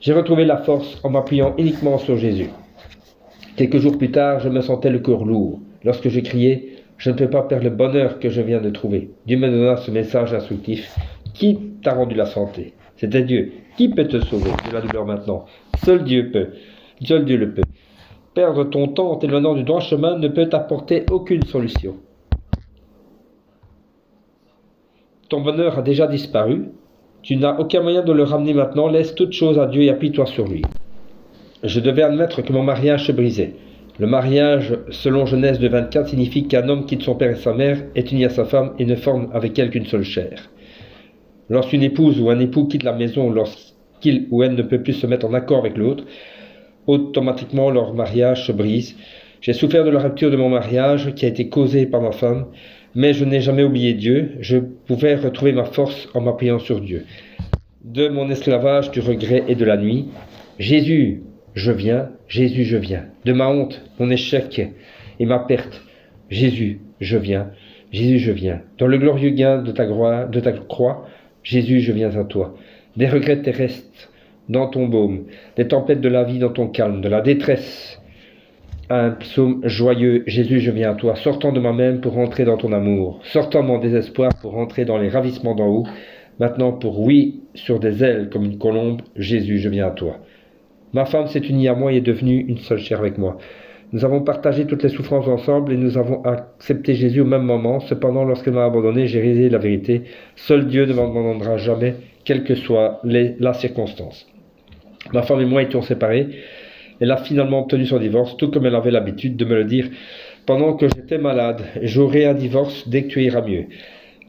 J'ai retrouvé la force en m'appuyant uniquement sur Jésus. Quelques jours plus tard, je me sentais le cœur lourd. Lorsque je criais, je ne peux pas perdre le bonheur que je viens de trouver. Dieu me donna ce message instructif. Qui t'a rendu la santé? C'était Dieu. Qui peut te sauver de la douleur maintenant? Seul Dieu peut. Seul Dieu le peut. Perdre ton temps en t'éloignant du droit chemin ne peut t'apporter aucune solution. Ton bonheur a déjà disparu. Tu n'as aucun moyen de le ramener maintenant. Laisse toute chose à Dieu et appuie-toi sur lui. Je devais admettre que mon mariage se brisait. Le mariage, selon Genèse 2,24, signifie qu'un homme quitte son père et sa mère, est uni à sa femme et ne forme avec elle qu'une seule chair. Lorsqu'une épouse ou un époux quitte la maison, lorsqu'il ou elle ne peut plus se mettre en accord avec l'autre, automatiquement leur mariage se brise. J'ai souffert de la rupture de mon mariage qui a été causée par ma femme, mais je n'ai jamais oublié Dieu. Je pouvais retrouver ma force en m'appuyant sur Dieu. De mon esclavage, du regret et de la nuit, Jésus, je viens, Jésus, je viens. De ma honte, mon échec et ma perte, Jésus, je viens, Jésus, je viens. Dans le glorieux gain de ta croix, Jésus, je viens à toi. Des regrets terrestres dans ton baume, des tempêtes de la vie dans ton calme, de la détresse. Un psaume joyeux, Jésus, je viens à toi, sortant de moi-même pour entrer dans ton amour, sortant de mon désespoir pour entrer dans les ravissements d'en haut, maintenant pour oui, sur des ailes comme une colombe, Jésus, je viens à toi. Ma femme s'est unie à moi et est devenue une seule chair avec moi. Nous avons partagé toutes les souffrances ensemble et nous avons accepté Jésus au même moment. Cependant, lorsqu'elle m'a abandonné, j'ai réalisé la vérité. Seul Dieu ne m'abandonnera jamais, quelle que soit la circonstance. Ma femme et moi étions séparés. Elle a finalement obtenu son divorce, tout comme elle avait l'habitude de me le dire pendant que j'étais malade. J'aurai un divorce dès que tu iras mieux.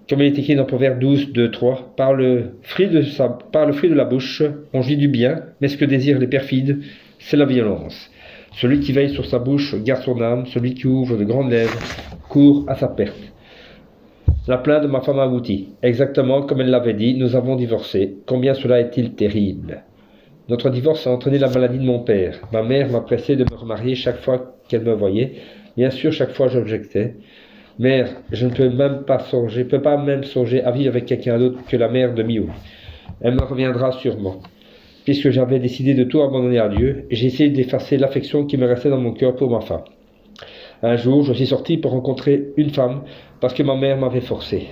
Comme il est écrit dans Proverbe 12, 2, 3, par le fruit de la bouche, on jouit du bien, mais ce que désirent les perfides, c'est la violence. Celui qui veille sur sa bouche garde son âme, celui qui ouvre de grandes lèvres court à sa perte. La plainte de ma femme a abouti. Exactement comme elle l'avait dit, nous avons divorcé. Combien cela est-il terrible? Notre divorce a entraîné la maladie de mon père. Ma mère m'a pressé de me remarier chaque fois qu'elle me voyait. Bien sûr, chaque fois j'objectais. Mère, je ne peux pas même songer à vivre avec quelqu'un d'autre que la mère de Mio. Elle me reviendra sûrement. Puisque j'avais décidé de tout abandonner à Dieu, j'ai essayé d'effacer l'affection qui me restait dans mon cœur pour ma femme. Un jour, je suis sorti pour rencontrer une femme parce que ma mère m'avait forcé.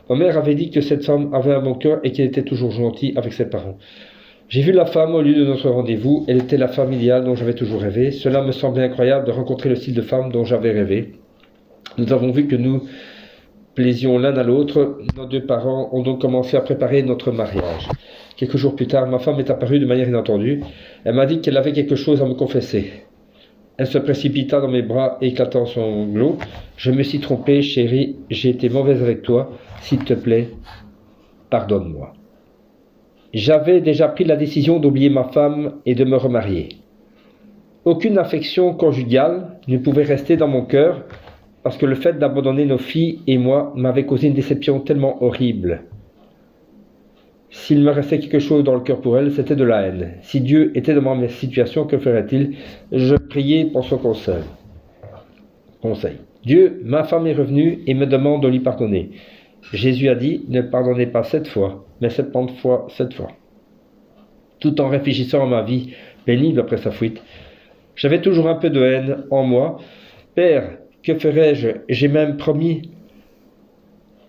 Ma mère avait dit que cette femme avait un bon cœur et qu'elle était toujours gentille avec ses parents. J'ai vu la femme au lieu de notre rendez-vous. Elle était la femme idéale dont j'avais toujours rêvé. Cela me semblait incroyable de rencontrer le style de femme dont j'avais rêvé. Nous avons vu que nous plaisions l'un à l'autre. Nos deux parents ont donc commencé à préparer notre mariage. Quelques jours plus tard, ma femme est apparue de manière inattendue. Elle m'a dit qu'elle avait quelque chose à me confesser. Elle se précipita dans mes bras, éclatant son sanglots. Je me suis trompé, chérie, j'ai été mauvaise avec toi. S'il te plaît, pardonne-moi. J'avais déjà pris la décision d'oublier ma femme et de me remarier. Aucune affection conjugale ne pouvait rester dans mon cœur parce que le fait d'abandonner nos filles et moi m'avait causé une déception tellement horrible. S'il me restait quelque chose dans le cœur pour elle, c'était de la haine. Si Dieu était dans ma situation, que ferait-il? Je priais pour son conseil. Dieu, ma femme est revenue et me demande de lui pardonner. Jésus a dit, ne pardonnez pas 7 fois, mais 70 fois 7 fois. Tout en réfléchissant à ma vie pénible après sa fuite, j'avais toujours un peu de haine en moi. Père, que ferais-je? J'ai même promis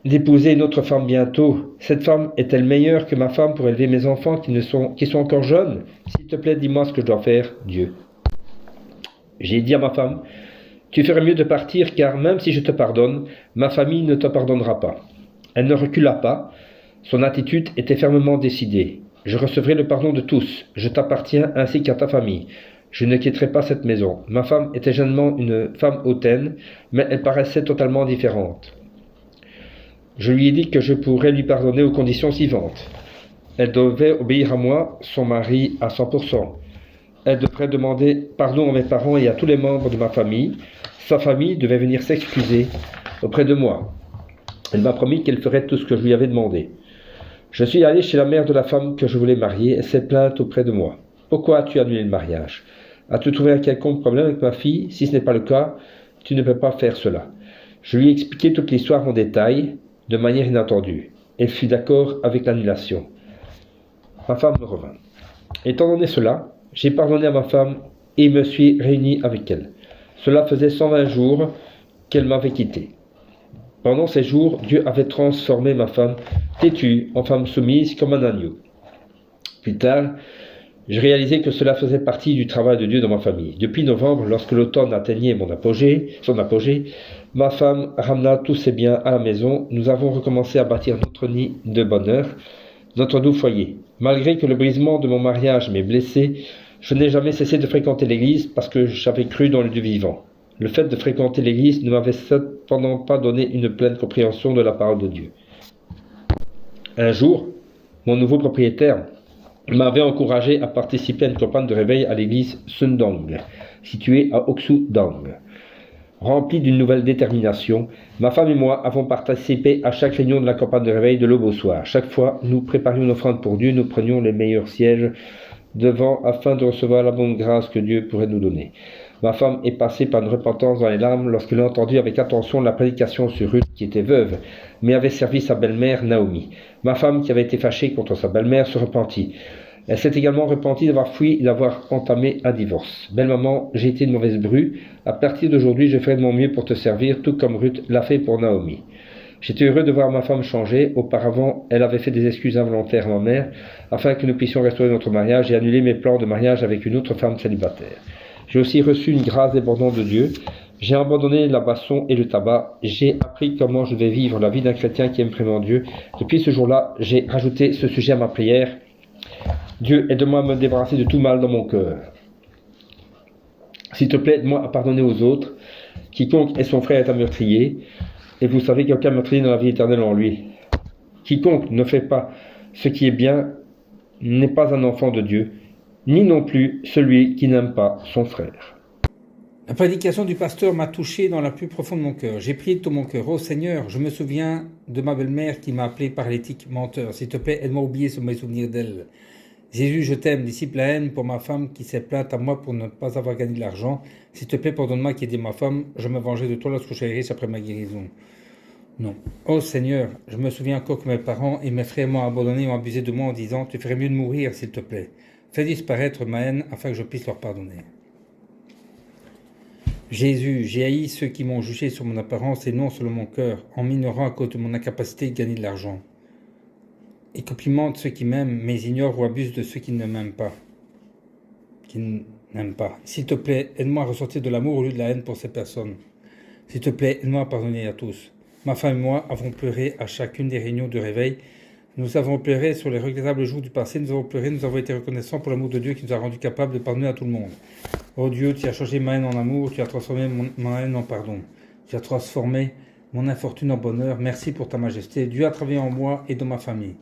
d'épouser une autre femme bientôt. Cette femme est-elle meilleure que ma femme pour élever mes enfants qui sont encore jeunes? S'il te plaît, dis-moi ce que je dois faire, Dieu. J'ai dit à ma femme, tu ferais mieux de partir car même si je te pardonne, ma famille ne te pardonnera pas. Elle ne recula pas. Son attitude était fermement décidée. Je recevrai le pardon de tous. Je t'appartiens ainsi qu'à ta famille. Je ne quitterai pas cette maison. Ma femme était généralement une femme hautaine, mais elle paraissait totalement différente. Je lui ai dit que je pourrais lui pardonner aux conditions suivantes. Elle devait obéir à moi, son mari, à 100%. Elle devrait demander pardon à mes parents et à tous les membres de ma famille. Sa famille devait venir s'excuser auprès de moi. Elle m'a promis qu'elle ferait tout ce que je lui avais demandé. Je suis allé chez la mère de la femme que je voulais marier. Elle s'est plainte auprès de moi. Pourquoi as-tu annulé le mariage? As-tu trouvé un quelconque problème avec ma fille? Si ce n'est pas le cas, tu ne peux pas faire cela. Je lui ai expliqué toute l'histoire en détail, de manière inattendue. Elle fut d'accord avec l'annulation. Ma femme me revint. Étant donné cela, j'ai pardonné à ma femme et me suis réuni avec elle. Cela faisait 120 jours qu'elle m'avait quitté. Pendant ces jours, Dieu avait transformé ma femme têtue en femme soumise comme un agneau. Plus tard, je réalisais que cela faisait partie du travail de Dieu dans ma famille. Depuis novembre, lorsque l'automne atteignait son apogée, ma femme ramena tous ses biens à la maison. Nous avons recommencé à bâtir notre nid de bonheur, notre doux foyer. Malgré que le brisement de mon mariage m'ait blessé, je n'ai jamais cessé de fréquenter l'église parce que j'avais cru dans le Dieu vivant. Le fait de fréquenter l'église ne m'avait cependant pas donné une pleine compréhension de la parole de Dieu. Un jour, mon nouveau propriétaire m'avait encouragé à participer à une campagne de réveil à l'église Sundong, située à Oksu-dong. Rempli d'une nouvelle détermination, ma femme et moi avons participé à chaque réunion de la campagne de réveil de l'aube au soir. Chaque fois, nous préparions une offrande pour Dieu, nous prenions les meilleurs sièges devant afin de recevoir la bonne grâce que Dieu pourrait nous donner. Ma femme est passée par une repentance dans les larmes lorsqu'elle a entendu avec attention la prédication sur Ruth, qui était veuve, mais avait servi sa belle-mère Naomi. Ma femme, qui avait été fâchée contre sa belle-mère, se repentit. Elle s'est également repentie d'avoir fui et d'avoir entamé un divorce. Belle maman, j'ai été une mauvaise bru. À partir d'aujourd'hui, je ferai de mon mieux pour te servir, tout comme Ruth l'a fait pour Naomi. J'étais heureux de voir ma femme changer. Auparavant, elle avait fait des excuses involontaires à ma mère, afin que nous puissions restaurer notre mariage et annuler mes plans de mariage avec une autre femme célibataire. J'ai aussi reçu une grâce débordante de Dieu. J'ai abandonné la boisson et le tabac. J'ai appris comment je vais vivre la vie d'un chrétien qui aime vraiment Dieu. Depuis ce jour-là, j'ai rajouté ce sujet à ma prière. Dieu, aide-moi à me débarrasser de tout mal dans mon cœur. S'il te plaît, aide-moi à pardonner aux autres. Quiconque est son frère est un meurtrier. Et vous savez qu'il n'y a aucun meurtrier dans la vie éternelle en lui. Quiconque ne fait pas ce qui est bien n'est pas un enfant de Dieu, ni non plus celui qui n'aime pas son frère. La prédication du pasteur m'a touché dans la plus profonde de mon cœur. J'ai prié de tout mon cœur. Oh Seigneur, je me souviens de ma belle-mère qui m'a appelé paralytique menteur. S'il te plaît, aide-moi à oublier mes souvenirs d'elle. Jésus, je t'aime, dissipe la haine pour ma femme qui s'est plainte à moi pour ne pas avoir gagné de l'argent. S'il te plaît, pardonne-moi qui ai dit ma femme, je me vengerai de toi lorsque je serai riche après ma guérison. Non. Oh Seigneur, je me souviens encore que mes parents et mes frères m'ont abandonné et ont abusé de moi en disant, tu ferais mieux de mourir, s'il te plaît. Fais disparaître ma haine afin que je puisse leur pardonner. Jésus, j'ai haï ceux qui m'ont jugé sur mon apparence et non selon mon cœur, en m'ignorant à cause de mon incapacité de gagner de l'argent. Et complimente ceux qui m'aiment, mais ignore ou abuse de ceux qui ne m'aiment pas. S'il te plaît, aide-moi à ressortir de l'amour au lieu de la haine pour ces personnes. S'il te plaît, aide-moi à pardonner à tous. Ma femme et moi avons pleuré à chacune des réunions de réveil. Nous avons pleuré sur les regrettables jours du passé. Nous avons pleuré, nous avons été reconnaissants pour l'amour de Dieu qui nous a rendus capables de pardonner à tout le monde. Oh Dieu, tu as changé ma haine en amour, tu as transformé ma haine en pardon. Tu as transformé mon infortune en bonheur. Merci pour ta majesté. Dieu a travaillé en moi et dans ma famille.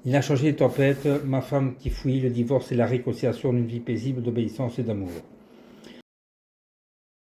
Il a changé les tempêtes, ma femme qui fuit le divorce et la réconciliation d'une vie paisible d'obéissance et d'amour.